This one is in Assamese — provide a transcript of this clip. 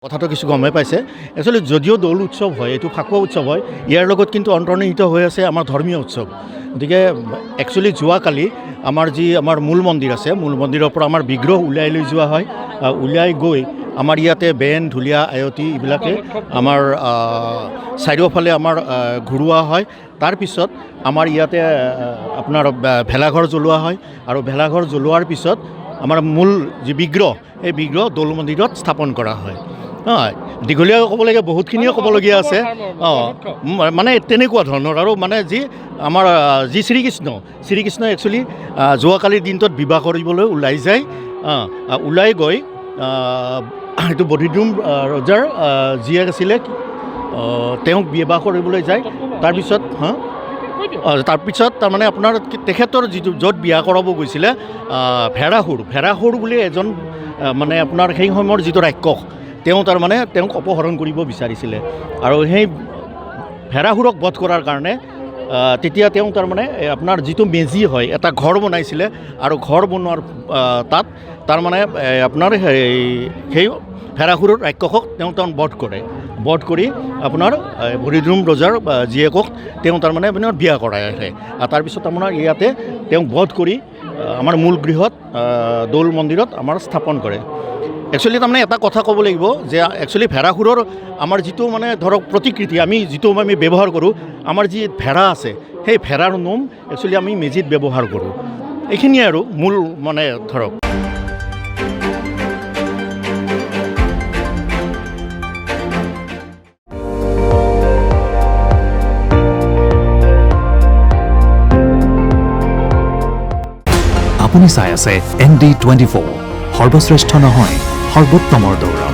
কথাটো কিছু গমেই পাইছে একচুৱেলি যদিও দৌল উৎসৱ হয় এইটো ফাকুৱা উৎসৱ হয় ইয়াৰ লগত কিন্তু অন্তৰ্নিহিত হৈ আছে আমাৰ ধৰ্মীয় উৎসৱ গতিকে একচুৱেলি যোৱাকালি আমাৰ মূল মন্দিৰ আছে মূল মন্দিৰৰ পৰা আমাৰ বিগ্ৰহ উলিয়াই লৈ যোৱা হয় উলিয়াই গৈ আমাৰ ইয়াতে বেন ঢুলীয়া আয়তী এইবিলাকে আমাৰ চাৰিওফালে আমাৰ ঘূৰোৱা হয় তাৰপিছত আমাৰ ইয়াতে আপোনাৰ ভেলাঘৰ জ্বলোৱা হয় আৰু ভেলাঘৰ জ্বলোৱাৰ পিছত আমাৰ মূল যি বিগ্ৰহ এই বিগ্ৰহ দৌল মন্দিৰত স্থাপন কৰা হয় দীঘলীয়া ক'ব লাগে বহুতখিনিয়ে ক'বলগীয়া আছে মানে তেনেকুৱা ধৰণৰ আৰু মানে যি আমাৰ যি শ্ৰীকৃষ্ণ একচুৱেলি যোৱাকালিৰ দিনটোত বিবাহ কৰিবলৈ ওলাই যায় ওলাই গৈ এইটো বধিদ্ৰুম ৰজাৰ জীয়েক আছিলে তেওঁক বিবাহ কৰিবলৈ যায় তাৰপিছত তাৰমানে আপোনাৰ তেখেতৰ যিটো য'ত বিয়া কৰাব গৈছিলে ভেৰাসুৰ বুলি এজন মানে আপোনাৰ সেই সময়ৰ যিটো ৰাক্ষস তেওঁ তাৰমানে তেওঁক অপহৰণ কৰিব বিচাৰিছিলে আৰু সেই ভেৰাসুৰক বধ কৰাৰ কাৰণে তেতিয়া তেওঁ তাৰমানে আপোনাৰ যিটো মেজি হয় এটা ঘৰ বনাইছিলে আৰু ঘৰ বনোৱাৰ তাত তাৰমানে আপোনাৰ সেই ভেৰাসুৰৰ ৰাক্ষসক তেওঁ বধ কৰি আপোনাৰ বধিদ্ৰুম ৰজাৰ জীয়েকক তেওঁ তাৰমানে বিয়া কৰাই আহে তাৰপিছত আপোনাৰ ইয়াতে তেওঁক বধ কৰি আমাৰ মূল গৃহত দৌল মন্দিৰত আমাৰ স্থাপন কৰে একচুৱেলি তাৰমানে এটা কথা ক'ব লাগিব যে একচুৱেলি ভেৰাসুৰৰ আমাৰ যিটো মানে ধৰক প্ৰতিকৃতি আমি ব্যৱহাৰ কৰোঁ আমাৰ যি ভেড়া আছে সেই ভেড়াৰ নোম একচুৱেলি আমি মেজিত ব্যৱহাৰ কৰোঁ এইখিনিয়ে আৰু মূল মানে ধৰক আপুনি চাই আছে ND24 সৰ্বশ্ৰেষ্ঠ নহয় সৰ্বোত্তমৰ দৌৰ